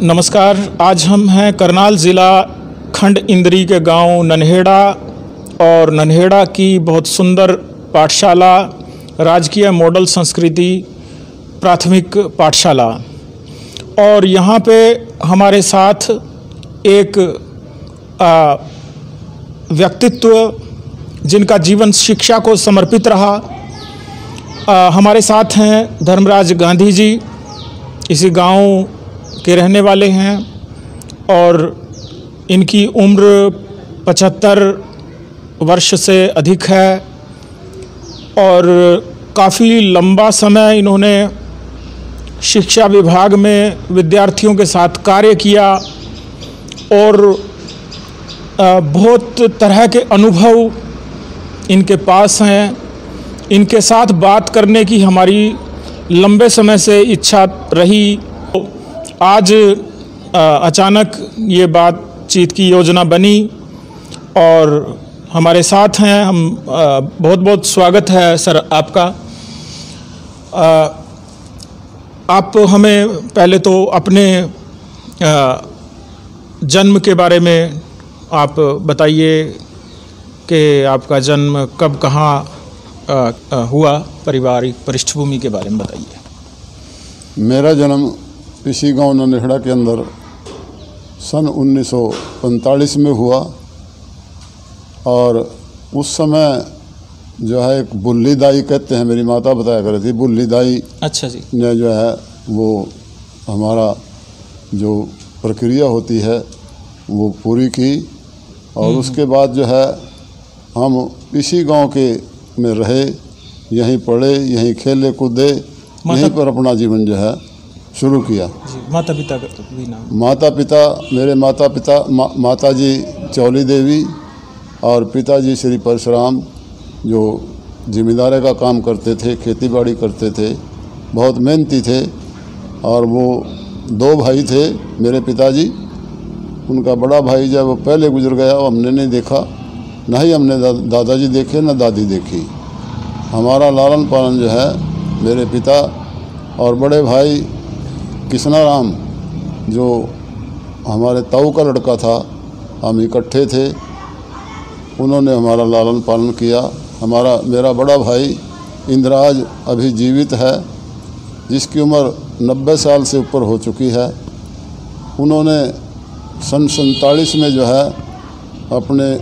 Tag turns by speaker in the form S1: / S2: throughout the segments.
S1: नमस्कार। आज हम हैं करनाल ज़िला खंड इंद्री के गांव नन्हेड़ा और नन्हेड़ा की बहुत सुंदर पाठशाला राजकीय मॉडल संस्कृति प्राथमिक पाठशाला। और यहाँ पे हमारे साथ एक व्यक्तित्व जिनका जीवन शिक्षा को समर्पित रहा, हमारे साथ हैं धर्मराज गांधी जी। इसी गांव के रहने वाले हैं और इनकी उम्र 75 वर्ष से अधिक है और काफ़ी लंबा समय इन्होंने शिक्षा विभाग में विद्यार्थियों के साथ कार्य किया और बहुत तरह के अनुभव इनके पास हैं। इनके साथ बात करने की हमारी लंबे समय से इच्छा रही। आज अचानक ये बातचीत की योजना बनी और हमारे साथ हैं हम। बहुत बहुत स्वागत है सर आपका। आप हमें पहले तो अपने जन्म के बारे में आप बताइए कि आपका जन्म कब कहाँ हुआ, पारिवारिक पृष्ठभूमि के बारे में बताइए।
S2: मेरा जन्म इसी गांव नन्हेड़ा के अंदर सन 1945 में हुआ और उस समय जो है एक बुल्ली दाई कहते हैं, मेरी माता बताया कर रही थी, बुल्ली दाई
S1: अच्छा जी
S2: ने जो है वो हमारा जो प्रक्रिया होती है वो पूरी की और उसके बाद जो है हम इसी गांव के में रहे, यहीं पढ़े, यहीं खेले कूदे, यहीं पर अपना जीवन जो है शुरू किया।
S1: माता पिता का भी नाम?
S2: मेरे माता जी चौली देवी और पिताजी श्री परशुराम, जो जिम्मेदारी का काम करते थे, खेती बाड़ी करते थे, बहुत मेहनती थे। और वो 2 भाई थे मेरे पिताजी। उनका बड़ा भाई जब वो पहले गुजर गया, वो हमने नहीं देखा, ना ही हमने दादाजी देखे ना दादी देखी। हमारा लालन पालन जो है मेरे पिता और बड़े भाई कृष्णाराम, जो हमारे ताऊ का लड़का था, हम इकट्ठे थे, उन्होंने हमारा लालन पालन किया। मेरा बड़ा भाई इंद्राज अभी जीवित है, जिसकी उम्र 90 साल से ऊपर हो चुकी है। उन्होंने सन 47 में जो है अपने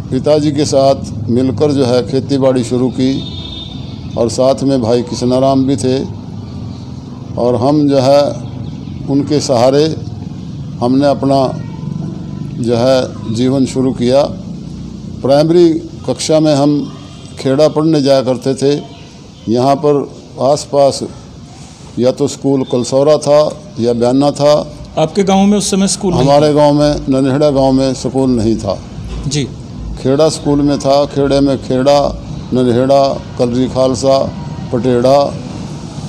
S2: पिताजी के साथ मिलकर जो है खेती बाड़ी शुरू की और साथ में भाई कृष्णाराम भी थे और हम जो है उनके सहारे हमने अपना जो है जीवन शुरू किया। प्राइमरी कक्षा में हम खेड़ा पढ़ने जाया करते थे। यहाँ पर आसपास या तो स्कूल कलसौरा था या ब्याना था।
S1: आपके गांव में उस समय स्कूल?
S2: हमारे गांव में, नन्हेड़ा गांव में स्कूल नहीं था
S1: जी।
S2: खेड़ा स्कूल में था। खेड़े में खेड़ा, नन्हेड़ा, कलरी खालसा, पटेड़ा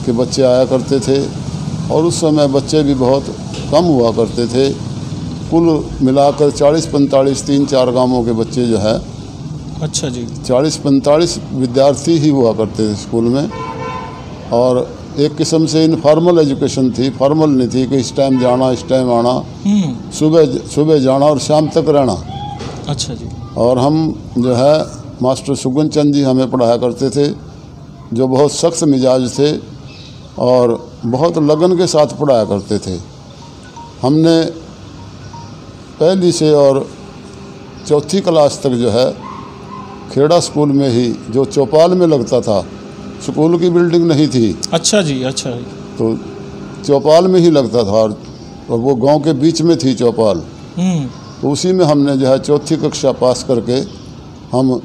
S2: के बच्चे आया करते थे और उस समय बच्चे भी बहुत कम हुआ करते थे। कुल मिलाकर 40-45 3-4 गांवों के बच्चे जो है,
S1: अच्छा जी,
S2: 40-45 विद्यार्थी ही हुआ करते थे स्कूल में। और एक किस्म से इनफॉर्मल एजुकेशन थी, फॉर्मल नहीं थी कि इस टाइम जाना इस टाइम आना, सुबह जाना और शाम तक रहना।
S1: अच्छा जी।
S2: और हम जो है मास्टर सुगन चंद जी हमें पढ़ाया करते थे, जो बहुत सख्त मिजाज थे और बहुत लगन के साथ पढ़ाया करते थे। हमने पहली से और 4थी क्लास तक जो है खेड़ा स्कूल में ही, जो चौपाल में लगता था, स्कूल की बिल्डिंग नहीं थी।
S1: अच्छा जी, अच्छा।
S2: तो चौपाल में ही लगता था और वो गांव के बीच में थी चौपाल। तो उसी में हमने जो है 4थी कक्षा पास करके हम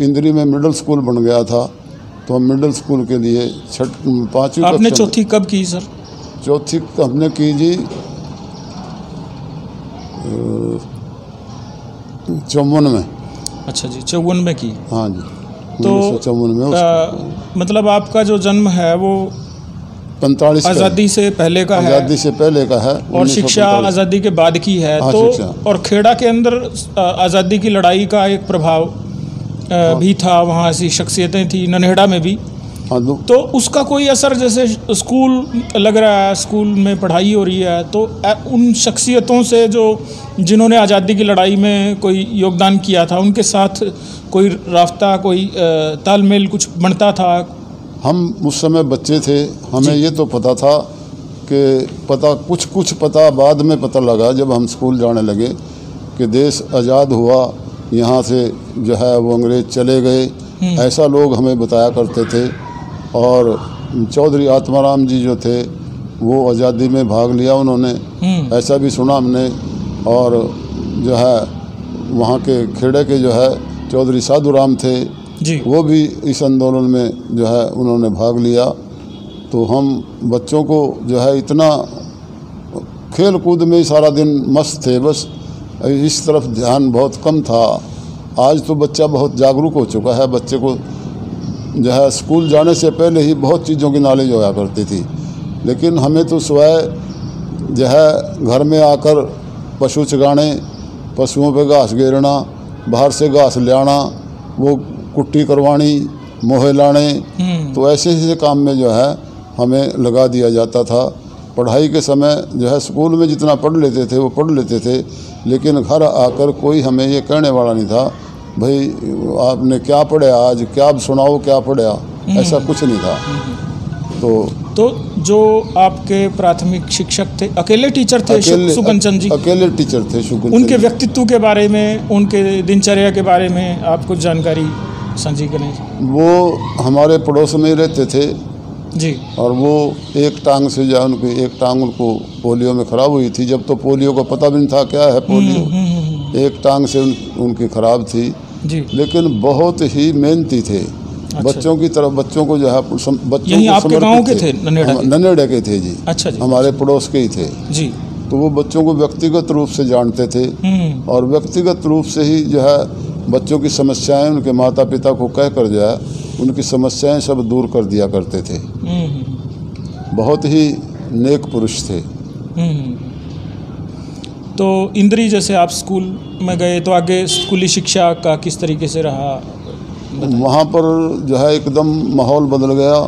S2: इंद्री में मिडिल स्कूल बन गया था। तो हम मिडिल स्कूल के लिए 5वीं
S1: आपने चौथी कब की सर?
S2: चौथी हमने की जी 54 में।
S1: अच्छा जी, 54 में की?
S2: हाँ जी,
S1: तो
S2: 1954 में।
S1: मतलब आपका जो जन्म है वो
S2: 45
S1: आज़ादी से पहले का है?
S2: आज़ादी से पहले का है।
S1: और शिक्षा आज़ादी के बाद की है।
S2: हाँ,
S1: तो और खेड़ा के अंदर आज़ादी की लड़ाई का एक प्रभाव भी था, वहाँ ऐसी शख्सियतें थी, नन्हेड़ा में भी।
S2: हाँ
S1: तो उसका कोई असर, जैसे स्कूल लग रहा है, स्कूल में पढ़ाई हो रही है, तो उन शख्सियतों से जो जिन्होंने आज़ादी की लड़ाई में कोई योगदान किया था, उनके साथ कोई राफ्ता, कोई तालमेल कुछ बनता था?
S2: हम उस समय बच्चे थे, हमें ये तो पता था कि कुछ पता बाद में पता लगा जब हम स्कूल जाने लगे कि देश आज़ाद हुआ, यहाँ से जो है वो अंग्रेज़ चले गए, ऐसा लोग हमें बताया करते थे। और चौधरी आत्माराम जी जो थे वो आज़ादी में भाग लिया उन्होंने, ऐसा भी सुना हमने। और जो है वहाँ के खेड़े के जो है चौधरी साधुराम थे
S1: जी,
S2: वो भी इस आंदोलन में जो है उन्होंने भाग लिया। तो हम बच्चों को जो है इतना खेल कूद में ही सारा दिन मस्त थे, बस इस तरफ ध्यान बहुत कम था। आज तो बच्चा बहुत जागरूक हो चुका है, बच्चे को जो है स्कूल जाने से पहले ही बहुत चीज़ों की नॉलेज होया करती थी। लेकिन हमें तो सुबह जो है घर में आकर पशु चगाने, पशुओं पे घास घेरना, बाहर से घास ले आना, वो कुट्टी करवानी, मोहे लाने, तो ऐसे ऐसे काम में जो है हमें लगा दिया जाता था। पढ़ाई के समय जो है स्कूल में जितना पढ़ लेते थे वो पढ़ लेते थे, लेकिन घर आकर कोई हमें ये कहने वाला नहीं था भाई आपने क्या पढ़ा आज, क्या सुनाओ क्या पढ़ा, ऐसा कुछ नहीं था। तो
S1: जो आपके प्राथमिक शिक्षक थे, अकेले टीचर थे सुकंचन जी?
S2: अकेले टीचर थे सुकंचन।
S1: उनके व्यक्तित्व के बारे में, उनके दिनचर्या के बारे में आप कुछ जानकारी साझी करें।
S2: वो हमारे पड़ोस में ही रहते थे
S1: जी,
S2: और वो एक टांग से जो उनकी एक टांग उनको पोलियो में ख़राब हुई थी, जब तो पोलियो का पता भी नहीं था क्या है पोलियो, एक टांग से उनकी ख़राब थी जी। लेकिन बहुत ही मेहनती थे। अच्छा। बच्चों की तरफ, बच्चों को जो है बच्चों
S1: यही आपके गांव के थे?
S2: ननेड़ा के थे जी।
S1: अच्छा जी,
S2: हमारे पड़ोस के ही थे
S1: जी।
S2: तो वो बच्चों को व्यक्तिगत रूप से जानते थे और व्यक्तिगत रूप से ही जो है बच्चों की समस्याएं उनके माता पिता को कह कर जो है उनकी समस्याएं सब दूर कर दिया करते थे। बहुत ही नेक पुरुष थे।
S1: तो इंद्री, जैसे आप स्कूल में गए तो आगे स्कूली शिक्षा का किस तरीके से रहा?
S2: वहाँ पर जो है एकदम माहौल बदल गया,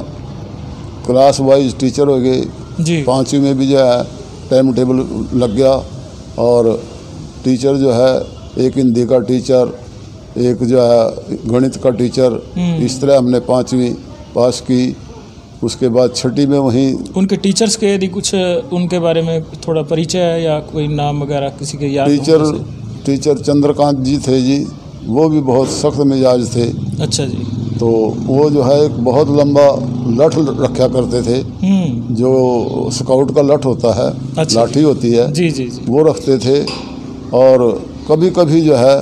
S2: क्लास वाइज टीचर हो गए जी। 5वीं में भी जो है टाइम टेबल लग गया और टीचर जो है एक हिंदी का टीचर, एक जो है गणित का टीचर, इस तरह हमने 5वीं पास की। उसके बाद 6ठी में वहीं
S1: उनके टीचर्स के यदि कुछ उनके बारे में थोड़ा परिचय है या कोई नाम वगैरह किसी के याद?
S2: टीचर चंद्रकांत जी थे जी, वो भी बहुत सख्त मिजाज थे।
S1: अच्छा जी।
S2: तो वो जो है एक बहुत लंबा लठ रखा करते थे, जो स्काउट का लठ होता है। अच्छा, लाठी होती है
S1: जी जी जी,
S2: वो रखते थे। और कभी कभी जो है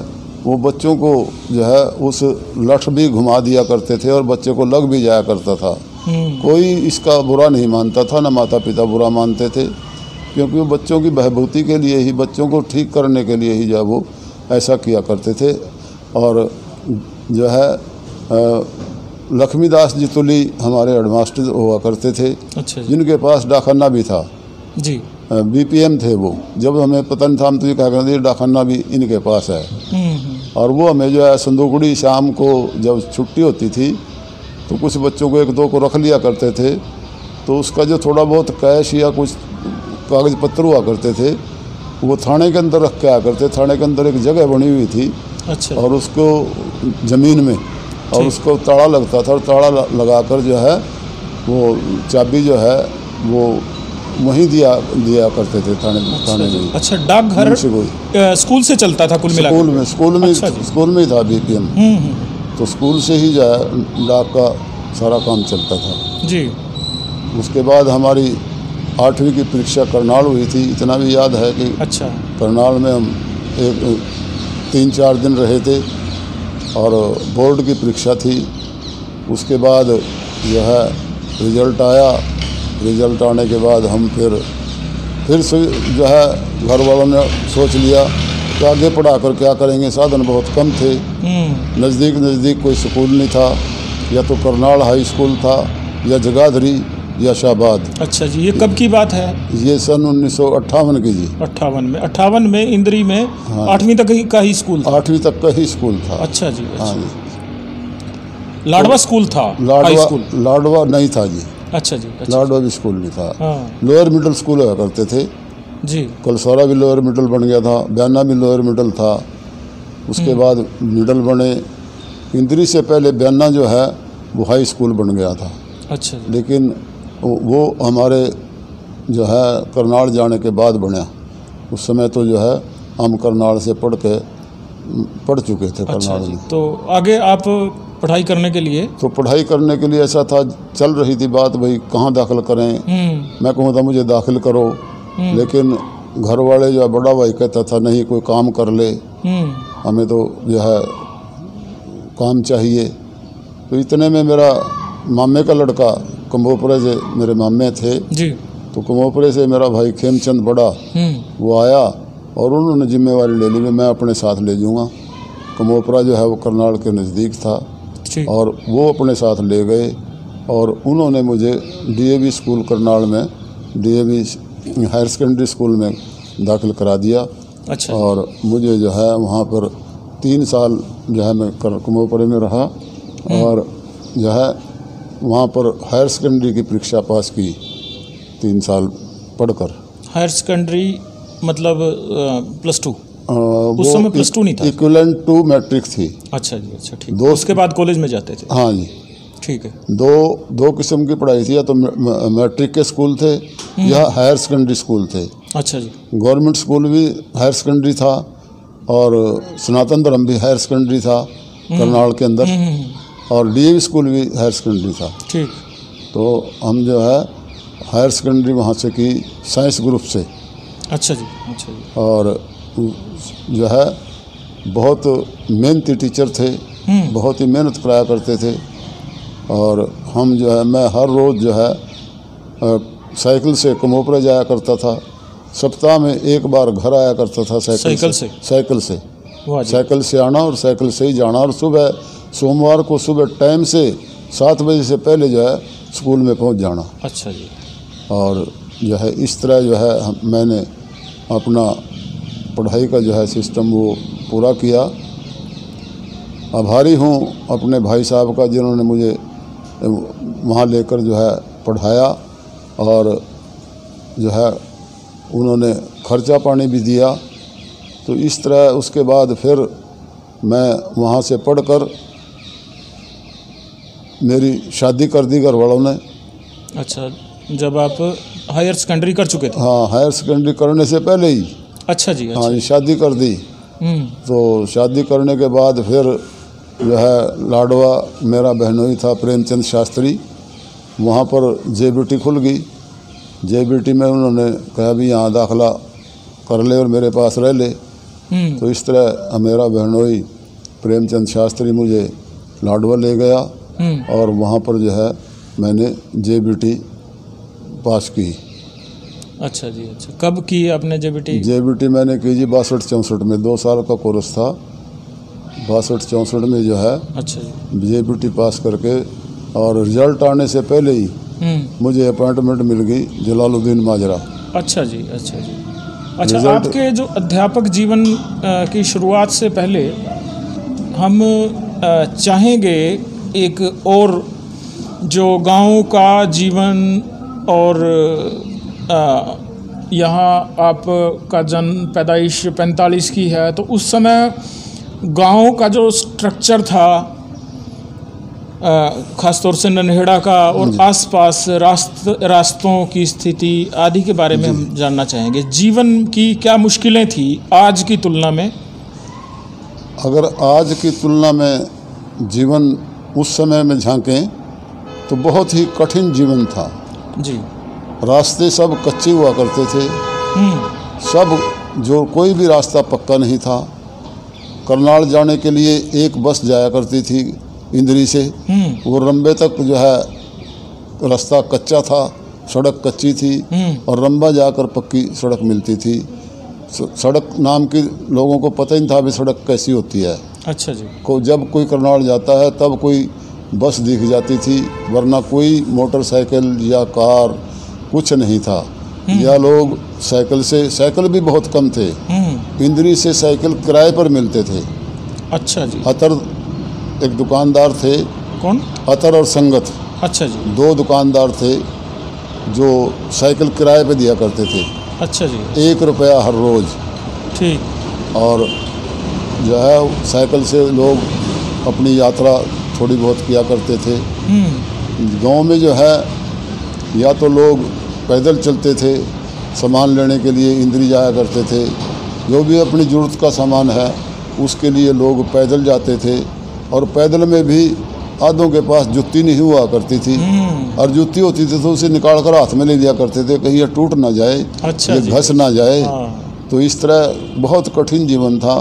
S2: वो बच्चों को जो है उस लठ भी घुमा दिया करते थे और बच्चे को लग भी जाया करता था। कोई इसका बुरा नहीं मानता था, ना माता पिता बुरा मानते थे, क्योंकि वो बच्चों की बहबूती के लिए ही, बच्चों को ठीक करने के लिए ही जो है वो ऐसा किया करते थे। और जो है लक्ष्मीदास जी तुली हमारे हेडमास्टर हुआ करते थे। अच्छा, जिनके पास डाकखाना भी था जी। BPM थे वो। जब हमें पता नहीं था हम तो ये कहा करते थे डाकखाना भी इनके पास है। और वो हमें जो है संदूकड़ी शाम को जब छुट्टी होती थी तो कुछ बच्चों को 1-2 को रख लिया करते थे, तो उसका जो थोड़ा बहुत कैश या कुछ कागज पत्र हुआ करते थे वो थाने के अंदर रख के आया करते। थाने के अंदर एक जगह बनी हुई थी। अच्छा। और उसको ज़मीन में, और उसको ताला लगता था और ताला लगाकर जो है वो चाबी जो है वो वहीं दिया करते थे थाने में। अच्छा, डाकघर
S1: स्कूल से चलता था कुल मिलाकर?
S2: स्कूल में ही था BPM। तो स्कूल से ही जो है डाक का सारा काम चलता था जी। उसके बाद हमारी 8वीं की परीक्षा करनाल हुई थी, इतना भी याद है कि अच्छा, करनाल में हम 3-4 दिन रहे थे और बोर्ड की परीक्षा थी। उसके बाद जो है रिज़ल्ट आया। रिज़ल्ट आने के बाद हम फिर से जो है घर वालों ने सोच लिया कि आगे पढ़ा कर क्या करेंगे, साधन बहुत कम थे। नज़दीक कोई स्कूल नहीं था, या तो करनाल हाई स्कूल था या जगाधरी या शाहबाद।
S1: अच्छा जी, ये कब की बात है?
S2: ये सन 1958 की जी।
S1: 58 में इंद्री में 8वीं तक का ही स्कूल था?
S2: 8वीं तक का ही स्कूल था।
S1: अच्छा जी, अच्छा।
S2: हाँ जी।
S1: लाडवा स्कूल था? High school?
S2: लाडवा नहीं था जी।
S1: अच्छा जी। अच्छा।
S2: लाडवा भी स्कूल नहीं था।
S1: हाँ
S2: लोअर मिडिल स्कूल हुआ करते थे
S1: जी।
S2: कलसौरा भी लोअर मिडिल बन गया था, बयाना भी लोअर मिडिल था, उसके बाद मिडिल बने। इंद्री से पहले बयाना जो है वो हाई स्कूल बन गया था।
S1: अच्छा जी।
S2: लेकिन वो हमारे जो है करनाल जाने के बाद बना। उस समय तो जो है हम करनाल से पढ़ चुके थे
S1: अच्छा
S2: करनाल
S1: जी।
S2: में।
S1: तो आगे आप पढ़ाई करने के लिए?
S2: तो पढ़ाई करने के लिए ऐसा था, चल रही थी बात भाई कहाँ दाखिल करें। मैं कहूँ था मुझे दाखिल करो, लेकिन घर वाले जो है बड़ा भाई कहता था नहीं कोई काम कर ले, हमें तो जो है काम चाहिए। तो इतने में मेरा मामे का लड़का कम्बोपरे से, मेरे मामे थे
S1: जी,
S2: तो कम्बोपरे से मेरा भाई खेमचंद बड़ा वो आया और उन्होंने जिम्मेवारी ले ली में मैं अपने साथ ले जाऊँगा। कम्बोपरा जो है वो करनाल के नज़दीक था और वो अपने साथ ले गए और उन्होंने मुझे डीएवी स्कूल करनाल में, डीएवी हायर सेकेंडरी स्कूल में दाखिल करा दिया।
S1: अच्छा।
S2: और मुझे जो है वहाँ पर 3 साल जो है मैं कम्बोपरे में रहा और जो है वहाँ पर हायर सेकेंडरी की परीक्षा पास की 3 साल पढ़कर।
S1: हायर सेकेंडरी मतलब +2? उस समय +2 नहीं था,
S2: इक्विवेलेंट टू मैट्रिक थी।
S1: अच्छा जी। अच्छा ठीक। उसके बाद कॉलेज में जाते थे?
S2: हाँ जी
S1: ठीक है।
S2: दो किस्म की पढ़ाई थी, या तो मैट्रिक के स्कूल थे या हायर सेकेंडरी स्कूल थे।
S1: अच्छा जी।
S2: गवर्नमेंट स्कूल भी हायर सेकेंडरी था और सनातन धर्म भी हायर सेकेंडरी था करनाल के अंदर, और डीएवी स्कूल भी हायर सेकेंडरी था।
S1: ठीक।
S2: तो हम जो है हायर सेकेंडरी वहाँ से की साइंस ग्रुप से।
S1: अच्छा जी। अच्छा जी।
S2: और जो है बहुत मेहनती टीचर थे, बहुत ही मेहनत कराया करते थे। और हम जो है मैं हर रोज़ जो है साइकिल से कम्बोपरा जाया करता था। सप्ताह में एक बार घर आया करता था साइकिल से। साइकिल से आना और साइकिल से ही जाना, और सुबह सोमवार को सुबह टाइम से 7 बजे से पहले जो है स्कूल में पहुंच जाना।
S1: अच्छा जी।
S2: और जो है इस तरह जो है मैंने अपना पढ़ाई का जो है सिस्टम वो पूरा किया। आभारी हूँ अपने भाई साहब का जिन्होंने मुझे वहाँ लेकर जो है पढ़ाया और जो है उन्होंने खर्चा पानी भी दिया। तो इस तरह उसके बाद फिर मैं वहाँ से पढ़कर मेरी शादी कर दी घर वालों ने।
S1: अच्छा, जब आप हायर सेकेंडरी कर चुके थे?
S2: हाँ, हायर सेकेंडरी करने से पहले ही।
S1: अच्छा जी। अच्छा।
S2: हाँ, शादी कर दी। तो शादी करने के बाद फिर जो है लाडवा मेरा बहनोई था प्रेमचंद शास्त्री, वहाँ पर जेबीटी खुल गई। जेबीटी में उन्होंने कहा भी यहाँ दाखिला कर ले और मेरे पास रह ले। तो इस तरह मेरा बहनोई प्रेमचंद शास्त्री मुझे लाडवा ले गया और वहाँ पर जो है मैंने जेबीटी पास की।
S1: अच्छा जी। अच्छा, कब की आपने जेबीटी?
S2: जेबीटी मैंने की जी 62-64 में, 2 साल का कोर्स था। 62-64 में जो है
S1: अच्छा जी
S2: जेबीटी पास करके, और रिजल्ट आने से पहले ही मुझे अपॉइंटमेंट मिल गई जलालुद्दीन माजरा।
S1: अच्छा जी। अच्छा जी। अच्छा, आपके जो अध्यापक जीवन की शुरुआत से पहले हम चाहेंगे एक और जो गांव का जीवन, और यहाँ आपका जन्म पैदाइश 45 की है, तो उस समय गांव का जो स्ट्रक्चर था ख़ासतौर से नन्हेड़ा का और आसपास रास्तों की स्थिति आदि के बारे में हम जानना चाहेंगे। जीवन की क्या मुश्किलें थी आज की तुलना में?
S2: अगर आज की तुलना में जीवन उस समय में झांकें तो बहुत ही कठिन जीवन था
S1: जी।
S2: रास्ते सब कच्चे हुआ करते थे, सब जो कोई भी रास्ता पक्का नहीं था। करनाल जाने के लिए एक बस जाया करती थी इंद्री से, वो रंबे तक जो है रास्ता कच्चा था, सड़क कच्ची थी, और रंबा जाकर पक्की सड़क मिलती थी। सड़क नाम की लोगों को पता ही नहीं था भी सड़क कैसी होती है।
S1: अच्छा जी।
S2: जब कोई करनाल जाता है तब कोई बस दिख जाती थी, वरना कोई मोटरसाइकिल या कार कुछ नहीं था। या लोग साइकिल भी बहुत कम थे। इंद्री से साइकिल किराए पर मिलते थे।
S1: अच्छा जी।
S2: अतर एक दुकानदार थे
S1: कौन?
S2: अतर और संगत,
S1: अच्छा जी।
S2: 2 दुकानदार थे जो साइकिल किराए पे दिया करते थे।
S1: अच्छा जी।
S2: 1 रुपया हर रोज़।
S1: ठीक।
S2: और जो है साइकिल से लोग अपनी यात्रा थोड़ी बहुत किया करते थे। गांव में जो है या तो लोग पैदल चलते थे, सामान लेने के लिए इंद्री जाया करते थे, जो भी अपनी ज़रूरत का सामान है उसके लिए लोग पैदल जाते थे। और पैदल में भी आधों के पास जुत्ती नहीं हुआ करती थी, और जुत्ती होती थी तो उसे निकाल कर हाथ में ले लिया करते थे, कहीं ये टूट ना जाए,
S1: अच्छा
S2: ये घस ना जाए।
S1: हाँ।
S2: तो इस तरह बहुत कठिन जीवन था,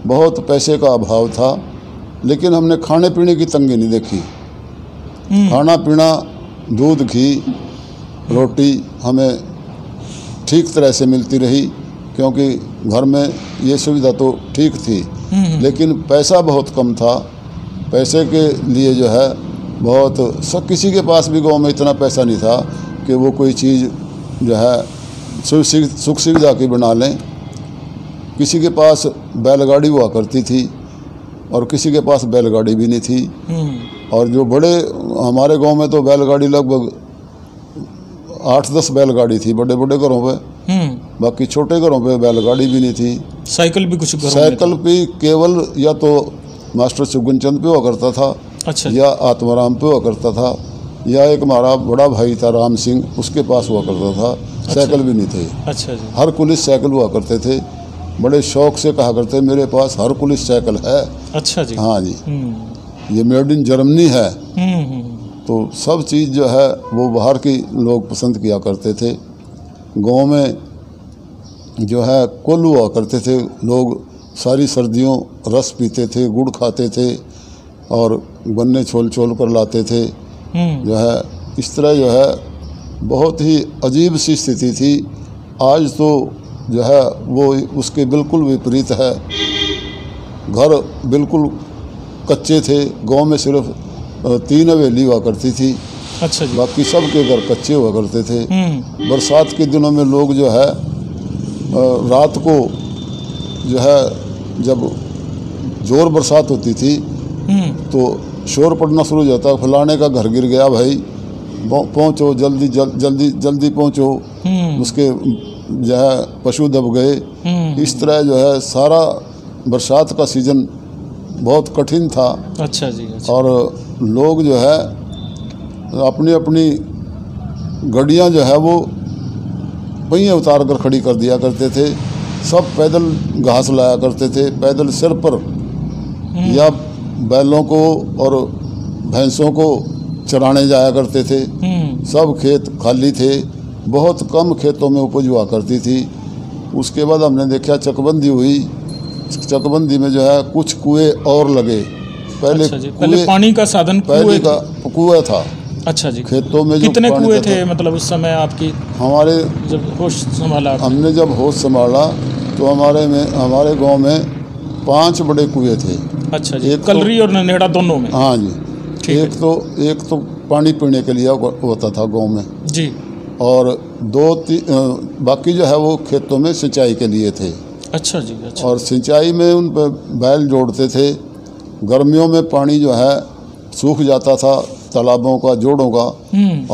S2: बहुत पैसे का अभाव था, लेकिन हमने खाने पीने की तंगी नहीं देखी। खाना पीना, दूध, घी, रोटी हमें ठीक तरह से मिलती रही, क्योंकि घर में ये सुविधा तो ठीक थी, लेकिन पैसा बहुत कम था। पैसे के लिए जो है बहुत सब, किसी के पास भी गांव में इतना पैसा नहीं था कि वो कोई चीज़ जो है सुख सुविधा की बना लें। किसी के पास बैलगाड़ी हुआ करती थी और किसी के पास बैलगाड़ी भी नहीं थी। और जो बड़े, हमारे गांव में तो बैलगाड़ी लगभग 8-10 बैलगाड़ी थी बड़े बड़े घरों पे। बाकी छोटे घरों पे बैलगाड़ी भी नहीं थी।
S1: साइकिल भी कुछ घरों
S2: साइकिल भी केवल या तो मास्टर सुगनचंद पे हुआ करता था,
S1: अच्छा
S2: या आत्माराम पे हुआ करता था, या एक हमारा बड़ा भाई था राम सिंह, उसके पास हुआ करता था। साइकिल भी नहीं थे।
S1: अच्छा जी।
S2: हरकुलिस साइकिल हुआ करते थे, बड़े शौक से कहा करते मेरे पास हरकुलिस साइकिल है।
S1: अच्छा जी।
S2: हाँ जी, ये मेड इन जर्मनी है। तो सब चीज़ जो है वो बाहर की लोग पसंद किया करते थे। गांव में जो है कुल हुआ करते थे लोग, सारी सर्दियों रस पीते थे, गुड़ खाते थे और गन्ने छोल छोल कर लाते थे। जो है इस तरह जो है बहुत ही अजीब सी स्थिति थी। आज तो जो है वो उसके बिल्कुल विपरीत है। घर बिल्कुल कच्चे थे, गांव में सिर्फ 3 हवेली हुआ करती थी।
S1: अच्छा जी।
S2: बाकी सब के घर कच्चे हुआ करते थे। बरसात के दिनों में लोग जो है रात को जो है जब जोर बरसात होती थी तो शोर पड़ना शुरू हो जाता, फलाने का घर गिर गया भाई, पहुँचो जल्दी जल्दी जल्दी पहुँचो, उसके जो है पशु दब गए। इस तरह जो है सारा बरसात का सीज़न बहुत कठिन था।
S1: अच्छा जी। अच्छा।
S2: और लोग जो है अपनी अपनी गाड़ियाँ जो है वो पहिए उतार कर खड़ी कर दिया करते थे। सब पैदल घास लाया करते थे, पैदल सिर पर, या बैलों को और भैंसों को चराने जाया करते थे। सब खेत खाली थे, बहुत कम खेतों में उपज हुआ करती थी। उसके बाद हमने देखा चकबंदी हुई। चकबंदी में जो है कुछ कुएं और लगे। पहले
S1: अच्छा जी। पहले पानी का साधन
S2: पहले का कुआं था।
S1: अच्छा जी।
S2: खेतों में
S1: कितने कुएं थे मतलब उस समय आपकी,
S2: हमारे
S1: जब होश संभाला?
S2: हमने जब होश संभाला तो हमारे गांव में 5 बड़े कुएं थे।
S1: अच्छा जी। कलरी और ननेड़ा दोनों में?
S2: हाँ जी। एक तो पानी पीने के लिए होता था गांव में
S1: जी,
S2: और 2-3 बाकी जो है वो खेतों में सिंचाई के लिए थे।
S1: अच्छा जी। अच्छा।
S2: और सिंचाई में उन पर बैल जोड़ते थे। गर्मियों में पानी जो है सूख जाता था तालाबों का, जोड़ों का,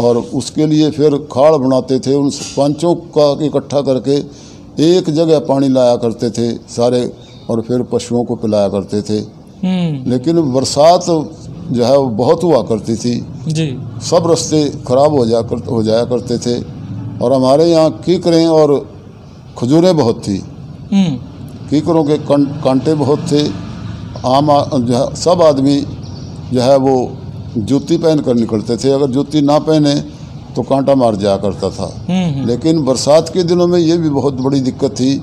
S2: और उसके लिए फिर खाड़ बनाते थे। उन पंचों का इकट्ठा करके एक जगह पानी लाया करते थे सारे, और फिर पशुओं को पिलाया करते थे। लेकिन बरसात जो है वो बहुत हुआ करती थी
S1: जी।
S2: सब रास्ते खराब हो जाया करते थे। और हमारे यहाँ कीकरें और खजूरें बहुत थी। कीकरों के कांटे बहुत थे। जो है सब आदमी जो है वो जूती पहन कर निकलते थे। अगर जूती ना पहने तो कांटा मार जाया करता था। लेकिन बरसात के दिनों में ये भी बहुत बड़ी दिक्कत थी।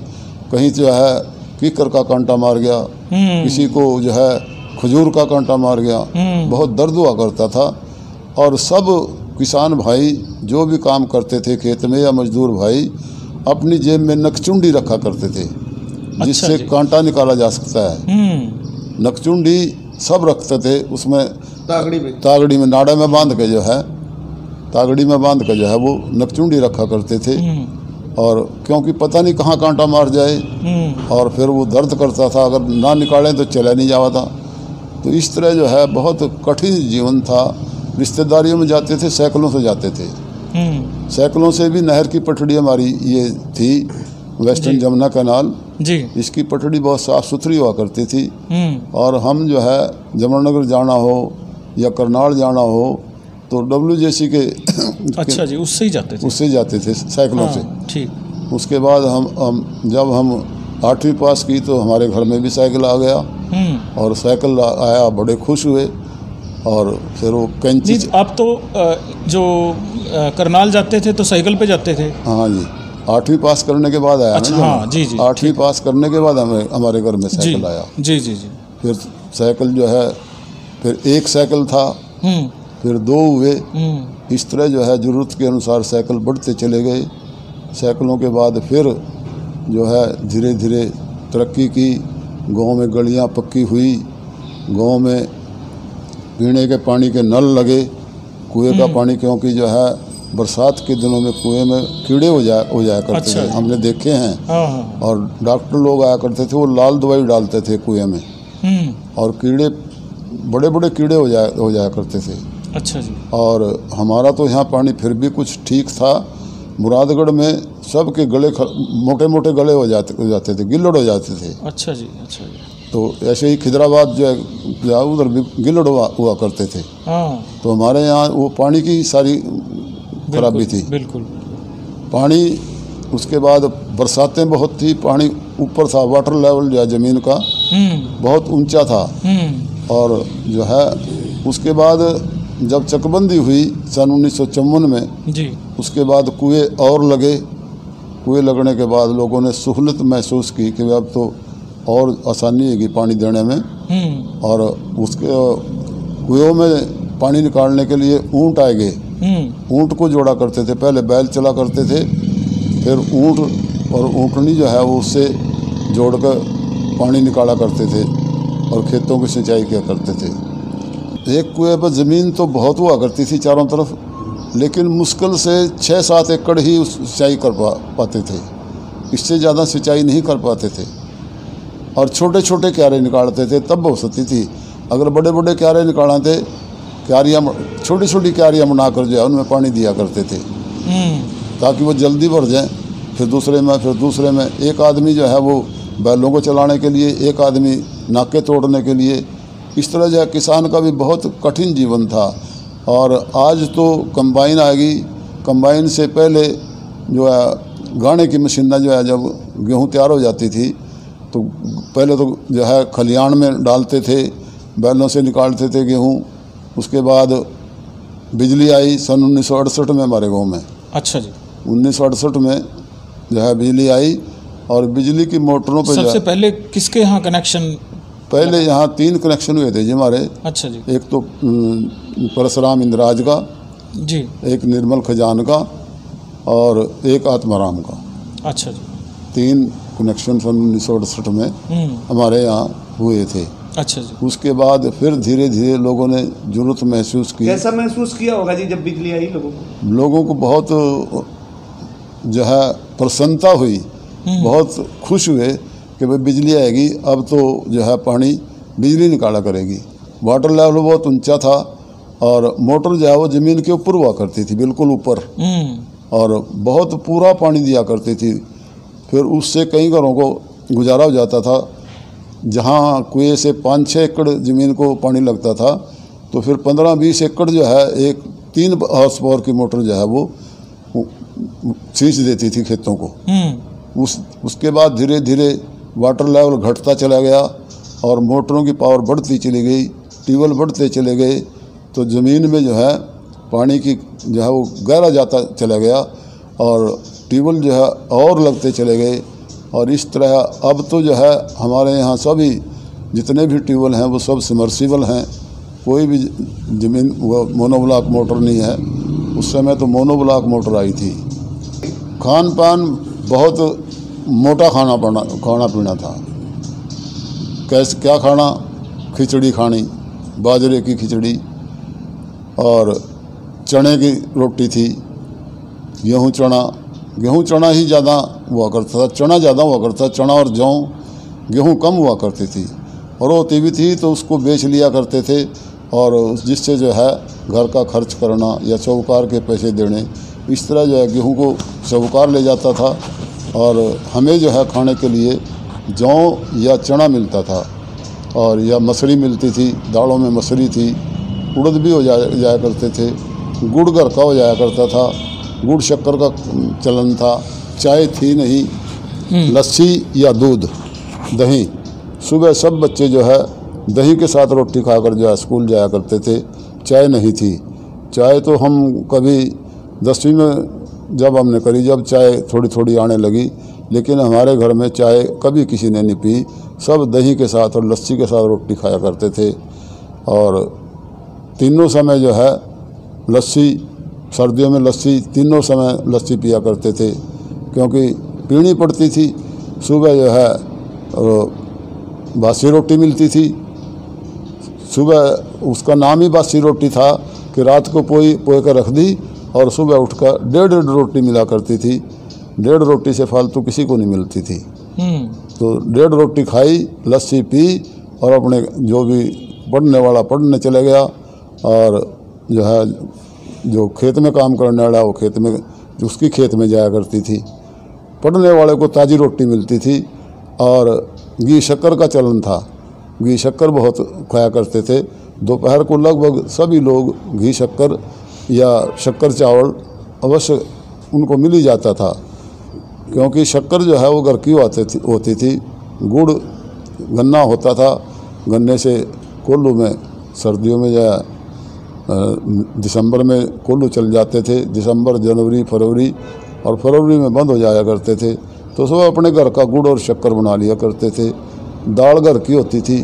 S2: कहीं जो है कीकर का कांटा मार गया, किसी को जो है खजूर का कांटा मार गया, बहुत दर्द हुआ करता था। और सब किसान भाई जो भी काम करते थे खेत में, या मजदूर भाई, अपनी जेब में नकचुंडी रखा करते थे, जिससे कांटा निकाला जा सकता है। नकचुंडी सब रखते थे उसमें, तागड़ी में नाड़े में बांध के जो है, तागड़ी में बांध के जो है वो नकचुंडी रखा करते थे। और क्योंकि पता नहीं कहाँ कांटा मार जाए, और फिर वो दर्द करता था, अगर ना निकालें तो चला नहीं जावा था। तो इस तरह जो है बहुत कठिन जीवन था। रिश्तेदारियों में जाते थे, साइकिलों से जाते थे। साइकिलों से भी नहर की पटड़ी हमारी ये थी, वेस्टर्न जमुना कैनाल
S1: जी।
S2: इसकी पटड़ी बहुत साफ़ सुथरी हुआ करती थी। और हम जो है जमुनानगर जाना हो या करनाल जाना हो तो WJC के
S1: अच्छा जी, उससे ही जाते थे साइकिलों से।
S2: ठीक। उसके बाद हम जब हम 8वीं पास की तो हमारे घर में भी साइकिल आ गया और साइकिल आया, बड़े खुश हुए। और फिर वो कैंची।
S1: आप तो जो करनाल जाते थे तो साइकिल पे जाते थे?
S2: हाँ जी, 8वीं पास करने के बाद आया।
S1: अच्छा, हाँ जी जी।
S2: 8वीं पास करने के बाद हमारे घर में साइकिल आया।
S1: जी जी जी।
S2: फिर साइकिल जो है, फिर एक साइकिल था, फिर 2 हुए। इस तरह जो है ज़रूरत के अनुसार साइकिल बढ़ते चले गए। साइकिलों के बाद फिर जो है धीरे धीरे तरक्की की। गांव में गलियां पक्की हुई, गांव में पीने के पानी के नल लगे, कुएं का पानी, क्योंकि जो है बरसात के दिनों में कुएं में कीड़े हो जाया करते
S1: अच्छा
S2: थे, हमने देखे हैं।
S1: हाँ।
S2: और डॉक्टर लोग आया करते थे, वो लाल दवाई डालते थे कुएं में, और कीड़े, बड़े बड़े कीड़े हो जाया करते थे।
S1: अच्छा जी।
S2: और हमारा तो यहाँ पानी फिर भी कुछ ठीक था। मुरादगढ़ में सबके गले मोटे मोटे गले हो जाते थे, गिल्लड़ हो जाते थे।
S1: अच्छा जी, अच्छा जी।
S2: तो ऐसे ही खिदराबाद जो है उधर भी गिल्लड़ हुआ करते थे। तो हमारे यहाँ वो पानी की सारी खराबी थी।
S1: बिल्कुल।
S2: पानी, उसके बाद बरसातें बहुत थी, पानी ऊपर था, वाटर लेवल जो है ज़मीन का बहुत ऊंचा था। और जो है उसके बाद जब चकबंदी हुई सन 1954 में जी, उसके बाद कुएं और लगे। कुएं लगने के बाद लोगों ने सहूलत महसूस की कि अब तो और आसानी होगी पानी देने में। और उसके कुएं में पानी निकालने के लिए ऊँट आए गए। ऊँट को जोड़ा करते थे, पहले बैल चला करते थे, फिर ऊँट और ऊँटनी जो है वो उससे जोड़कर पानी निकाला करते थे और खेतों की सिंचाई किया करते थे। एक कुएं पर ज़मीन तो बहुत हुआ करती थी चारों तरफ, लेकिन मुश्किल से 6-7 एकड़ ही उस सिंचाई कर पाते थे, इससे ज़्यादा सिंचाई नहीं कर पाते थे। और छोटे छोटे क्यारे निकालते थे तब हो सकती थी। अगर बड़े बड़े क्यारे निकालते, क्यारियाँ छोटी छोटी क्यारियाँ बनाकर जो है उनमें पानी दिया करते थे ताकि वो जल्दी भर जाएँ। फिर दूसरे में एक आदमी जो है वो बैलों को चलाने के लिए, एक आदमी नाके तोड़ने के लिए। इस तरह जो है किसान का भी बहुत कठिन जीवन था। और आज तो कंबाइन आ गई। कंबाइन से पहले जो है गाने की मशीनें जो है, जब गेहूँ तैयार हो जाती थी तो पहले तो जो है खलियान में डालते थे, बैलों से निकालते थे गेहूँ। उसके बाद बिजली आई सन 1968 में हमारे गांव में। अच्छा जी। 1968 में जो है बिजली आई, और बिजली की मोटरों पे
S1: सबसे पहले किसके यहाँ कनेक्शन?
S2: पहले यहाँ 3 कनेक्शन हुए थे जी हमारे। अच्छा जी। एक तो परशुराम इंद्राज का जी, एक निर्मल खजान का और एक आत्माराम का। अच्छा जी। 3 कनेक्शन सन 1968 में हमारे यहाँ हुए थे। अच्छा जी। उसके बाद फिर धीरे धीरे लोगों ने जरूरत महसूस की।
S3: कैसा महसूस किया होगा जी जब बिजली आई
S2: लोगों को बहुत जो है प्रसन्नता हुई, बहुत खुश हुए कि भाई बिजली आएगी, अब तो जो है पानी बिजली निकाला करेगी। वाटर लेवल बहुत ऊंचा था और मोटर जो है वो ज़मीन के ऊपर हुआ करती थी, बिल्कुल ऊपर, और बहुत पूरा पानी दिया करती थी। फिर उससे कई घरों को गुजारा हो जाता था। जहाँ कुएं से 5-6 एकड़ ज़मीन को पानी लगता था तो फिर 15-20 एकड़ जो है एक 3 हॉर्स पावर की मोटर जो है वो सींच देती थी खेतों को। उसके बाद धीरे धीरे वाटर लेवल घटता चला गया और मोटरों की पावर बढ़ती चली गई, ट्यूबवेल बढ़ते चले गए, तो ज़मीन में जो है पानी की जो है वो गहरा जाता चला गया और ट्यूबवेल जो है और लगते चले गए। और इस तरह अब तो जो है हमारे यहाँ सभी जितने भी ट्यूबवेल हैं वो सब सबमर्सिबल हैं, कोई भी ज़मीन वो मोनोब्लॉक मोटर नहीं है। उस समय तो मोनोब्लॉक मोटर आई थी। खान पान बहुत मोटा खाना पीना था। कैसे क्या खाना? खिचड़ी खानी, बाजरे की खिचड़ी, और चने की रोटी थी, गेहूँ चना ही ज़्यादा हुआ करता था। चना ज़्यादा हुआ करता था, चना और जौ, गेहूँ कम हुआ करती थी। और होती भी थी तो उसको बेच लिया करते थे, और जिससे जो है घर का खर्च करना या चौकार के पैसे देने, इस तरह जो है गेहूँ को चौकार ले जाता था। और हमें जो है खाने के लिए जौ या चना मिलता था, और या मसूरी मिलती थी, दालों में मसूरी थी, उड़द भी हो जाया करते थे, गुड़ घर का हो जाया करता था, गुड़ शक्कर का चलन था, चाय थी नहीं, लस्सी या दूध, दही। सुबह सब बच्चे जो है दही के साथ रोटी खाकर जो है स्कूल जाया करते थे, चाय नहीं थी। चाय तो हम कभी 10वीं में जब हमने करी, जब चाय थोड़ी थोड़ी आने लगी, लेकिन हमारे घर में चाय कभी किसी ने नहीं पी, सब दही के साथ और लस्सी के साथ रोटी खाया करते थे। और तीनों समय जो है लस्सी, सर्दियों में लस्सी, तीनों समय लस्सी पिया करते थे, क्योंकि पीनी पड़ती थी। सुबह जो है बासी रोटी मिलती थी, सुबह उसका नाम ही बासी रोटी था कि रात को पोई कर रख दी और सुबह उठकर 1.5 रोटी मिला करती थी। 1.5 रोटी से फालतू किसी को नहीं मिलती थी। तो 1.5 रोटी खाई, लस्सी पी, और अपने जो भी पढ़ने वाला पढ़ने चले गया, और जो है जो खेत में काम करने वाला वो खेत में, उसकी खेत में जाया करती थी। पढ़ने वाले को ताज़ी रोटी मिलती थी, और घी शक्कर का चलन था, घी शक्कर बहुत खाया करते थे। दोपहर को लगभग सभी लोग घी शक्कर या शक्कर चावल अवश्य उनको मिल ही जाता था, क्योंकि शक्कर जो है वो घर की होती थी। गुड़ गन्ना होता था, गन्ने से कोल्हू में सर्दियों में जो है दिसंबर में कोल्हू चल जाते थे, दिसंबर, जनवरी, फरवरी, और फरवरी में बंद हो जाया करते थे। तो सब अपने घर का गुड़ और शक्कर बना लिया करते थे। दाल घर की होती थी,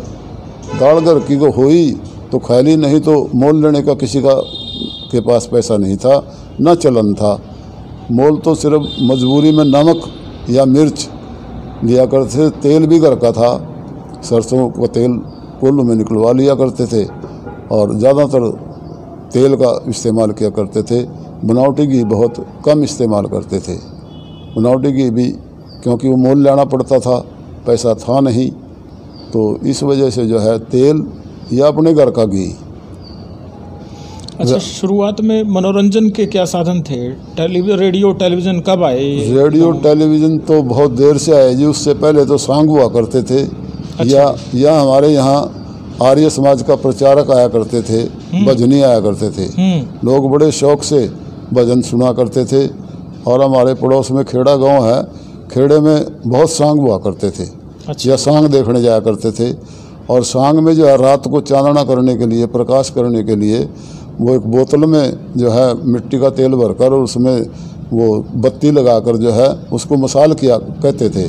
S2: दाल घर की को हुई तो खैली, नहीं तो मोल लेने का किसी का के पास पैसा नहीं था, न चलन था। मोल तो सिर्फ मजबूरी में नमक या मिर्च लिया करते थे। तेल भी घर का था, सरसों का तेल कोल्हू में निकलवा लिया करते थे, और ज़्यादातर तेल का इस्तेमाल किया करते थे। बनावटी घी बहुत कम इस्तेमाल करते थे। बनावटी घी भी क्योंकि वो मोल लेना पड़ता था, पैसा था नहीं, तो इस वजह से जो है तेल या अपने घर का घी।
S1: अच्छा, शुरुआत में मनोरंजन के क्या साधन थे? रेडियो टेलीविज़न कब आए?
S2: रेडियो टेलीविज़न तो बहुत देर से आए जी। उससे पहले तो सांग हुआ करते थे। अच्छा। या हमारे यहाँ आर्य समाज का प्रचारक आया करते थे, भजनी आया करते थे। लोग बड़े शौक से भजन सुना करते थे। और हमारे पड़ोस में खेड़ा गांव है, खेड़े में बहुत सांग हुआ करते थे। अच्छा। या सांग देखने जाया करते थे। और सांग में जो है रात को चांदना करने के लिए, प्रकाश करने के लिए, वो एक बोतल में जो है मिट्टी का तेल भरकर और उसमें वो बत्ती लगाकर जो है उसको मसाल किया कहते थे।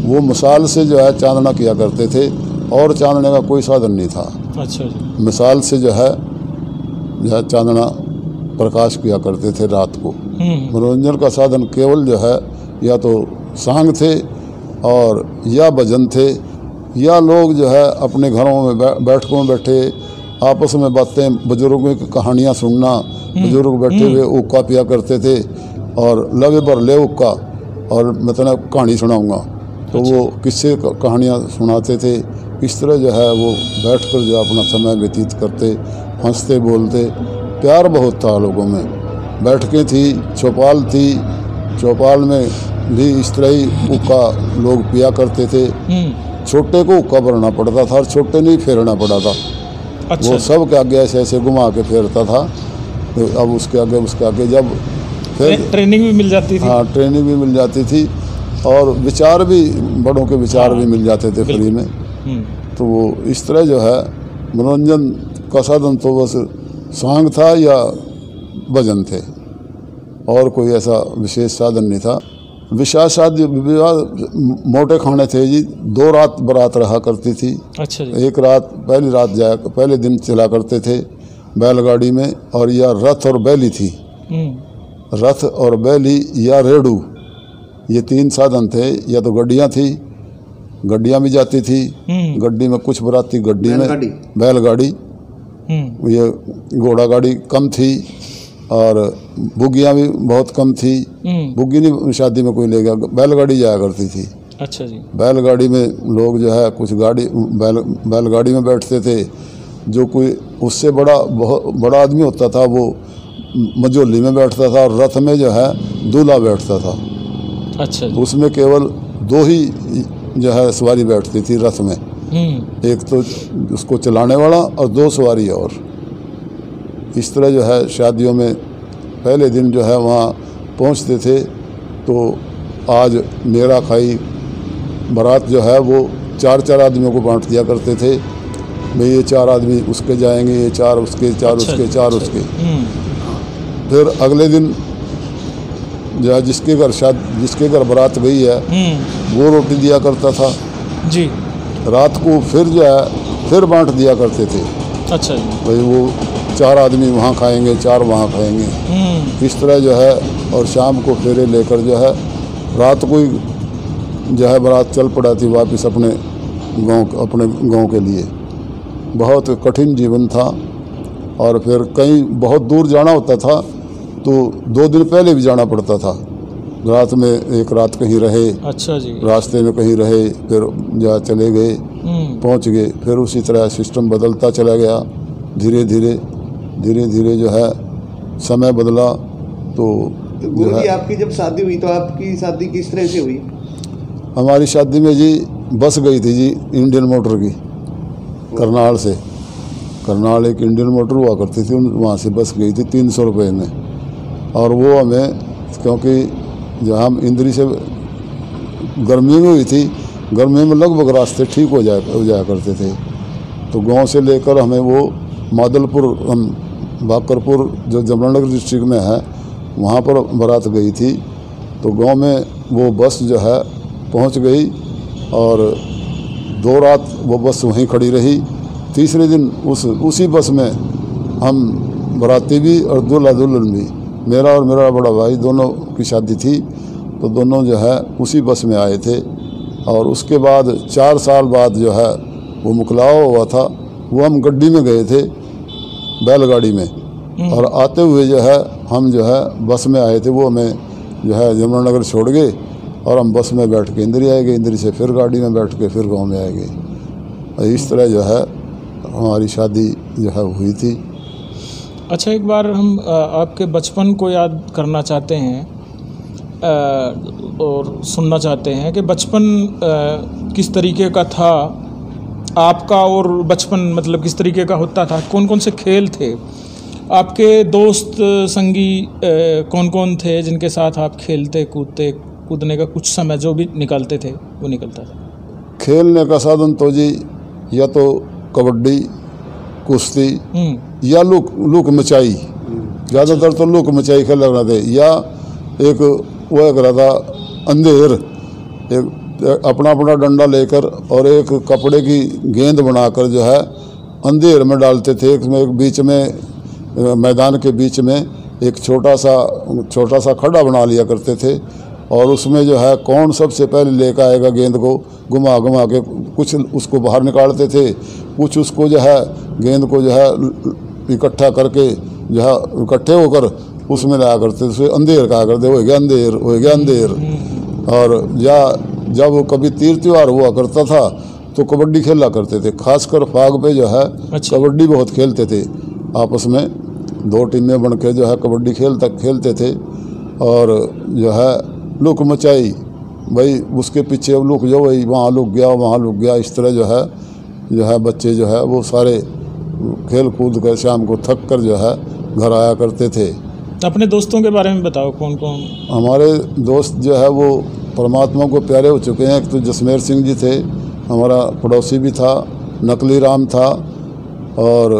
S2: वो मसाल से जो है चांदना किया करते थे, और चांदने का कोई साधन नहीं था। अच्छा। मिसाल से जो है चांदना प्रकाश किया करते थे रात को। मनोरंजन का साधन केवल जो है या तो सांग थे और या भजन थे, या लोग जो है अपने घरों में बैठकों में बैठे आपस में बातें, बुजुर्गों की कहानियाँ सुनना। बुजुर्ग बैठे हुए उक्का पिया करते थे, और लगे भर ले उक्का, और मतलब कहानी सुनाऊंगा, तो वो किस्से कहानियाँ सुनाते थे। इस तरह जो है वो बैठकर जो अपना समय व्यतीत करते, हंसते बोलते। प्यार बहुत था लोगों में। बैठकें थी, चौपाल थी, चौपाल में भी इस तरह ही उक्का लोग पिया करते थे। छोटे को उक्का भरना पड़ता था और छोटे नहीं फेरना पड़ा था। अच्छा। वो सब के आगे ऐसे ऐसे घुमा के फेरता था। तो अब उसके आगे जब फिर
S1: ट्रेनिंग भी मिल जाती थी।
S2: हाँ, ट्रेनिंग भी मिल जाती थी, और विचार भी, बड़ों के विचार भी मिल जाते थे फ्री में। तो वो इस तरह जो है मनोरंजन का साधन तो बस सांग था या भजन थे, और कोई ऐसा विशेष साधन नहीं था। विशेष शादी विवाह मोटे खाने थे जी। 2 रात बारात रहा करती थी। अच्छा जी। एक रात, पहले दिन चला करते थे बैलगाड़ी में, और या रथ और बैली थी। रथ और बैली या रेड़ू, ये 3 साधन थे। या तो गड्डियाँ थी, गड्डियाँ भी जाती थी। गड्डी में कुछ बराती गड्डी में, बैलगाड़ी, ये घोड़ा गाड़ी कम थी, और बुग्गियाँ भी बहुत कम थी। बुग्गी नहीं शादी में कोई ले गया, बैलगाड़ी जाया करती थी।
S1: अच्छा जी।
S2: बैलगाड़ी में लोग जो है कुछ बैलगाड़ी में बैठते थे। जो कोई उससे बहुत बड़ा आदमी होता था वो मझोली में बैठता था, और रथ में जो है दूल्हा बैठता था।
S1: अच्छा जी।
S2: उसमें केवल 2 ही जो है सवारी बैठती थी रथ में। एक तो उसको चलाने वाला और 2 सवारी और। इस तरह जो है शादियों में पहले दिन जो है वहाँ पहुँचते थे तो आज मेरा खाई बारात जो है वो 4-4 आदमियों को बांट दिया करते थे। भाई ये 4 आदमी उसके जाएंगे, ये 4 उसके, 4 उसके, 4 उसके। फिर अगले दिन जो है जिसके घर बारात गई है वो रोटी दिया करता था
S1: जी।
S2: रात को फिर जो है फिर बांट दिया करते थे।
S1: अच्छा जी।
S2: भाई वो 4 आदमी वहाँ खाएंगे, 4 वहाँ खाएंगे। इस तरह जो है, और शाम को फेरे लेकर जो है रात को ही जो है बारात चल पड़ा थी वापस अपने गांव के लिए। बहुत कठिन जीवन था। और फिर कहीं बहुत दूर जाना होता था तो 2 दिन पहले भी जाना पड़ता था। रात में एक रात कहीं रहे,
S1: अच्छा जी,
S2: रास्ते में कहीं रहे, फिर जा चले गए, पहुंच गए। फिर उसी तरह सिस्टम बदलता चला गया। धीरे धीरे जो है समय बदला। तो
S3: गुरु जी आपकी जब शादी हुई तो आपकी शादी किस तरह से हुई?
S2: हमारी शादी में जी बस गई थी जी इंडियन मोटर की, करनाल से। करनाल एक इंडियन मोटर हुआ करती थी, वहाँ से बस गई थी 300 रुपये में। और वो हमें, क्योंकि जहाँ हम इंद्री से गर्मी में हुई थी, गर्मी में लगभग रास्ते ठीक हो जाया करते थे। तो गांव से लेकर हमें वो मादलपुर, हम बाकरपुर जो जमनानगर डिस्ट्रिक्ट में है, वहाँ पर बारात गई थी। तो गांव में वो बस जो है पहुँच गई और 2 रात वो बस वहीं खड़ी रही। तीसरे दिन उसी बस में हम बाराती भी और दूल्हा दुल्हन भी, मेरा और मेरा बड़ा भाई दोनों की शादी थी। तो दोनों जो है उसी बस में आए थे। और उसके बाद 4 साल बाद जो है वो मुकलावा हुआ था, वो हम गड्डी में गए थे, बैलगाड़ी में। और आते हुए जो है हम जो है बस में आए थे। वो हमें जो है जमुनानगर छोड़ गए और हम बस में बैठ के इंद्री आए गए। इंद्री से फिर गाड़ी में बैठ के फिर गाँव में आए गए। इस तरह जो है हमारी शादी जो है हुई थी।
S1: अच्छा, एक बार हम आपके बचपन को याद करना चाहते हैं और सुनना चाहते हैं कि बचपन किस तरीके का था आपका, और बचपन मतलब किस तरीके का होता था? कौन कौन से खेल थे आपके? दोस्त संगी कौन कौन थे जिनके साथ आप खेलते कूदने का कुछ समय जो भी निकालते थे वो निकलता था?
S2: खेलने का साधन तो जी या तो कबड्डी, कुश्ती या लुक मचाई। ज़्यादातर तो लुक मचाई खेल रहा थे। या एक रहा था अंधेर, एक अपना डंडा लेकर और एक कपड़े की गेंद बनाकर जो है अंधेर में डालते थे। एक बीच में मैदान के बीच में एक छोटा सा खड्डा बना लिया करते थे। और उसमें जो है कौन सबसे पहले लेकर आएगा गेंद को घुमा के कुछ उसको बाहर निकालते थे, कुछ उसको जो है गेंद को जो है इकट्ठा करके जो है इकट्ठे होकर उसमें लाया करते थे। अंधेर कहा करते, हो गया अंधेर। और या जब कभी तीर त्योहार हुआ करता था तो कबड्डी खेला करते थे। खासकर फाग पे जो है कबड्डी बहुत खेलते थे। आपस में 2 टीमें बन के जो है कबड्डी खेलते थे। और जो है लुक मचाई, भाई उसके पीछे लुक जाओ, भाई वहाँ लुक गया। इस तरह जो है बच्चे जो है वो सारे खेल कूद कर शाम को थक कर जो है घर आया करते थे।
S1: अपने दोस्तों के बारे में बताओ, कौन कौन?
S2: हमारे दोस्त जो है वो परमात्मा को प्यारे हो चुके हैं। एक तो जसमेर सिंह जी थे, हमारा पड़ोसी भी था, नकली राम था। और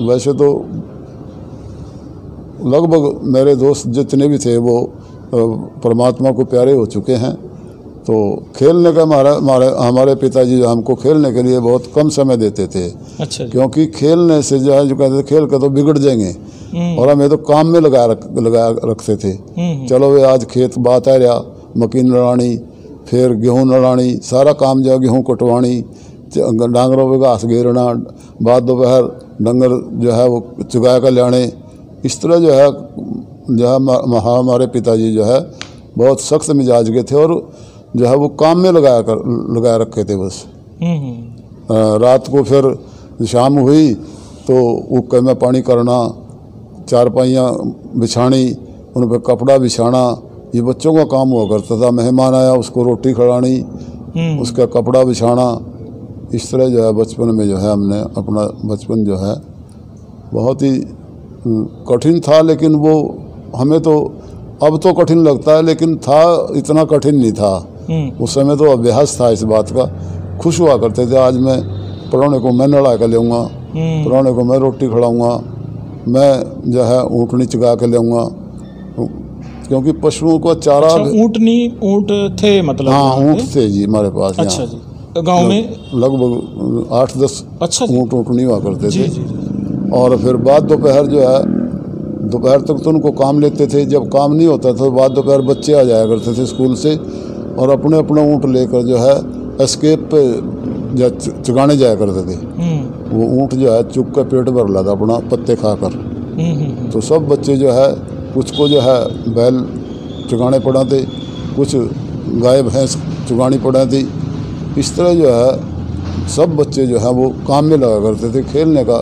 S2: वैसे तो लगभग मेरे दोस्त जितने भी थे वो परमात्मा को प्यारे हो चुके हैं। तो खेलने का हमारे पिताजी जो हमको खेलने के लिए बहुत कम समय देते थे।
S1: अच्छा।
S2: क्योंकि खेलने से जो है जो कहते थे खेल कर तो बिगड़ जाएंगे, और हमें तो काम में लगा रखते थे। चलो वे आज खेत बात आ रहा, मकीन लड़ानी, फिर गेहूँ लड़ानी, सारा काम जो है गेहूँ कटवानी, डांगरों पे घास घेरना, बाद दोपहर डंगर जो है वो चुगा कर लाने। इस तरह जो है हमारे पिताजी जो है बहुत सख्त मिजाज के थे। और जो है वो काम में लगा रखे थे बस। रात को फिर शाम हुई तो उक्के में पानी करना, चारपाइयाँ बिछानी, उन पर कपड़ा बिछाना, ये बच्चों का काम हुआ करता था। मेहमान आया उसको रोटी खिलानी, उसका कपड़ा बिछाना। इस तरह जो है बचपन में जो है हमने अपना बचपन जो है बहुत ही कठिन था, लेकिन वो हमें तो अब तो कठिन लगता है, लेकिन था इतना कठिन नहीं था। उस समय तो अभ्यास था इस बात का। खुश हुआ करते थे, आज मैं परोने को मैं नड़ा के लेऊँगा, परोने को मैं रोटी खिलाऊँगा, मैं जो है ऊँटनी चगा के लेऊँगा, क्योंकि पशुओं को चारा।
S1: अच्छा, ऊँट थे मतलब?
S2: हाँ, ऊँट थे जी हमारे पास।
S1: अच्छा जी, गांव में
S2: लगभग 8-10
S1: अच्छा
S2: ऊँट नहीं हुआ करते
S1: जी,
S2: थे।
S1: जी।
S2: और फिर बाद दोपहर जो है, दोपहर तक तो उनको काम लेते थे। जब काम नहीं होता था बाद दोपहर बच्चे आ जाया करते थे स्कूल से, और अपने अपने ऊँट लेकर जो है एस्केप पे चुगाने जाया करते थे। वो ऊँट जो है चुग का पेट भर लाता अपना पत्ते खाकर। तो सब बच्चे जो है कुछ को जो है बैल चुगाने पड़ाते, कुछ गाय भैंस चुगानी पड़ाती। इस तरह जो है सब बच्चे जो है वो काम में लगा करते थे। खेलने का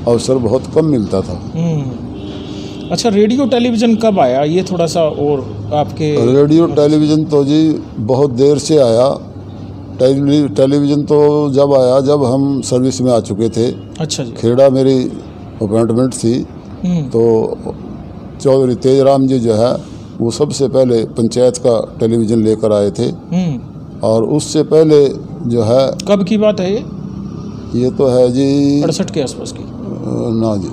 S2: अवसर बहुत कम मिलता था।
S1: अच्छा, रेडियो टेलीविज़न कब आया, ये थोड़ा सा और आपके?
S2: रेडियो टेलीविज़न तो जी बहुत देर से आया। टेलीविज़न तो जब आया जब हम सर्विस में आ चुके थे।
S1: अच्छा जी।
S2: खेड़ा मेरी अपॉइंटमेंट थी, तो चौधरी तेजराम जी जो है वो सबसे पहले पंचायत का टेलीविज़न लेकर आए थे। और उससे पहले जो है,
S1: कब की बात है
S2: ये तो है जी
S1: 68 के आसपास की?
S2: ना जी,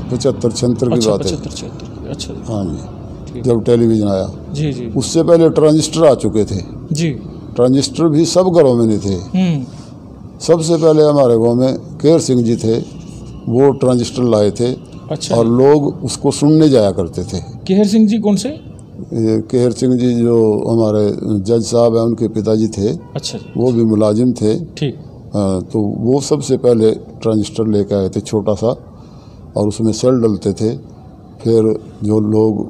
S2: 75-76 की बात है।
S1: 75-76। अच्छा जी।
S2: हाँ जी, जब टेलीविज़न आया।
S1: जी जी।
S2: उससे पहले ट्रांजिस्टर आ चुके थे
S1: जी।
S2: ट्रांजिस्टर भी सब घरों में नहीं थे। सबसे पहले हमारे गांव में केहर सिंह जी थे, वो ट्रांजिस्टर लाए थे।
S1: अच्छा।
S2: और लोग उसको सुनने जाया करते थे।
S1: केहर सिंह जी कौन से?
S2: केहर सिंह जी जो हमारे जज साहब हैं उनके पिताजी थे।
S1: अच्छा जी।
S2: वो भी मुलाजिम थे।
S1: ठीक।
S2: तो वो सबसे पहले ट्रांजिस्टर लेकर आए थे छोटा सा, और उसमें सेल डलते थे। फिर जो लोग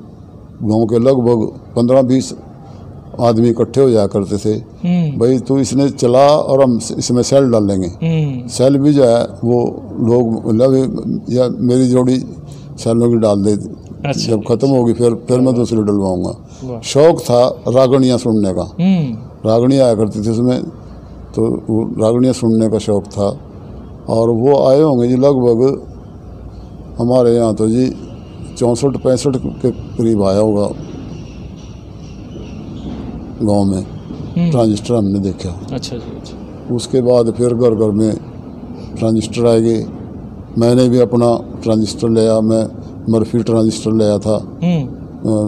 S2: गांव के लगभग 15-20 आदमी इकट्ठे हो जाया करते थे, भाई तू इसने चला और हम इसमें सेल डालेंगे। सेल भी जो है वो लोग मतलब या मेरी जोड़ी सेलों की डाल दे।
S1: अच्छा।
S2: जब खत्म होगी फिर मैं दूसरी डलवाऊंगा। शौक था रागणियाँ सुनने का। रागणी आया करती थी उसमें, तो वो रागणियाँ सुनने का शौक था। और वो आए होंगे जी लगभग हमारे यहाँ तो जी 64-65 के करीब आया होगा गांव में ट्रांजिस्टर हमने देखा।
S1: अच्छा जी। अच्छा।
S2: उसके बाद फिर घर घर में ट्रांजिस्टर आए गए। मैंने भी अपना ट्रांजिस्टर लिया। मैं मर्फी ट्रांजिस्टर लिया था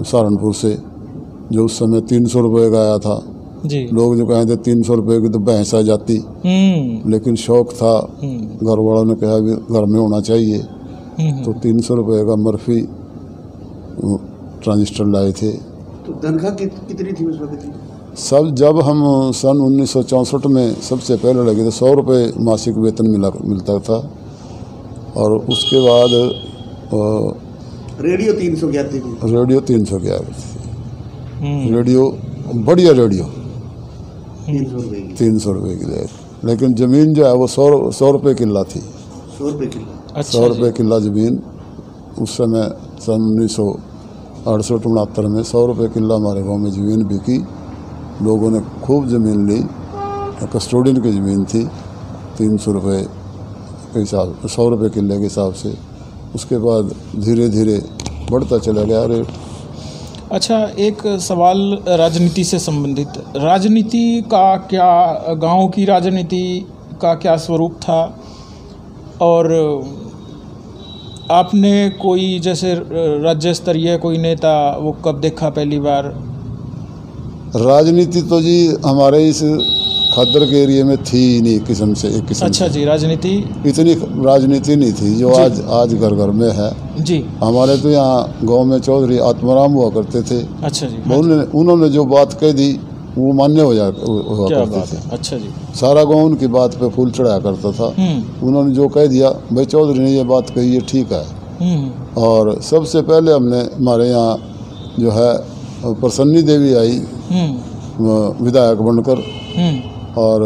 S2: सहारनपुर से, जो उस समय 300 रुपये का आया था
S1: जी।
S2: लोग जो कहे थे 300 रुपये की तो भैंस आ जाती, लेकिन शौक था। घर वालों ने कहा भी घर में होना चाहिए, तो 300 रुपये का मर्फी ट्रांजिस्टर लाए थे।
S3: तो तनख्वाह कितनी थी उस वक्त?
S2: सब जब हम सन 1964 में सबसे पहले लगे थे 100 रुपये मासिक वेतन मिलता था। और उसके बाद
S3: रेडियो 300 की आती थी।
S2: रेडियो 300 की आती थी। रेडियो बढ़िया रेडियो 300 रुपये की। लेकिन ज़मीन जो है वो 100 रुपये किला थी।
S3: 100 रुपये किला?
S1: अच्छा।
S2: 100 रुपये किला ज़मीन उस समय सन 1968-69 में 100 रुपये किला हमारे गांव में ज़मीन बिकी। लोगों ने खूब ज़मीन ली। कस्टोडियन की ज़मीन थी 300 रुपये के हिसाब, 100 रुपये किले के हिसाब से। उसके बाद धीरे धीरे बढ़ता चला गया रेट।
S1: अच्छा, एक सवाल राजनीति से संबंधित। राजनीति का क्या, गांव की राजनीति का क्या स्वरूप था? और आपने कोई जैसे राज्य स्तरीय कोई नेता वो कब देखा पहली बार?
S2: राजनीति तो जी हमारे इस खद्दर के एरिया में थी ही नहीं किस्म से, एक किस्म
S1: अच्छा जी। राजनीति
S2: इतनी राजनीति नहीं थी जो आज घर घर में है
S1: जी।
S2: हमारे तो यहाँ गांव में चौधरी आत्माराम हुआ करते थे।
S1: अच्छा जी।
S2: उन्होंने जो बात कह दी वो मान्य हुआ करते थे।
S1: अच्छा जी।
S2: सारा गांव उनकी बात पे फूल चढ़ाया करता था। उन्होंने जो कह दिया भाई चौधरी ने ये बात कही ये ठीक है। और सबसे पहले हमने हमारे यहाँ जो है प्रसन्नी देवी आई विधायक बनकर। और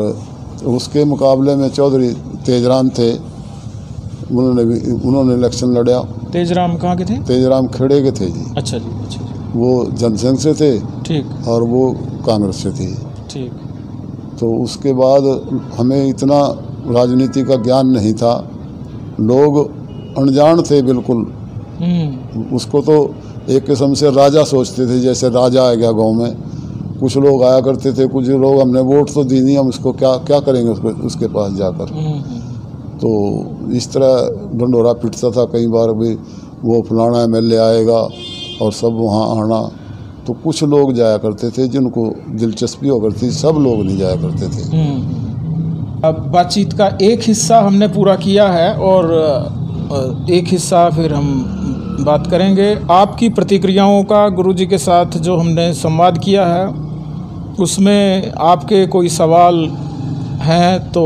S2: उसके मुकाबले में चौधरी तेजराम थे, उन्होंने इलेक्शन लड़ा।
S1: तेजराम कहाँ के थे?
S2: तेजराम खेड़े के थे जी।
S1: अच्छा जी, अच्छा जी।
S2: वो जनसंघ से थे।
S1: ठीक।
S2: और वो कांग्रेस से थी।
S1: ठीक।
S2: तो उसके बाद हमें इतना राजनीति का ज्ञान नहीं था, लोग अनजान थे बिल्कुल। उसको तो एक किस्म से राजा सोचते थे, जैसे राजा आ गया गांव में। कुछ लोग आया करते थे, कुछ लोग हमने वोट तो दी नहीं, हम उसको क्या करेंगे उसके पास जाकर। तो इस तरह डंडोरा पिटता था कई बार भी, वो फलाना MLA आएगा और सब वहाँ आना। तो कुछ लोग जाया करते थे जिनको दिलचस्पी हो करती, सब लोग नहीं जाया करते थे।
S1: अब बातचीत का एक हिस्सा हमने पूरा किया है और एक हिस्सा फिर हम बात करेंगे। आपकी प्रतिक्रियाओं का गुरुजी के साथ जो हमने संवाद किया है उसमें आपके कोई सवाल हैं तो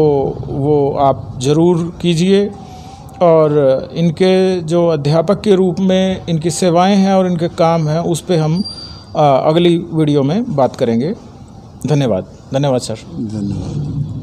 S1: वो आप ज़रूर कीजिए। और इनके जो अध्यापक के रूप में इनकी सेवाएं हैं और इनके काम हैं उस पे हम अगली वीडियो में बात करेंगे। धन्यवाद। धन्यवाद सर।
S2: धन्यवाद।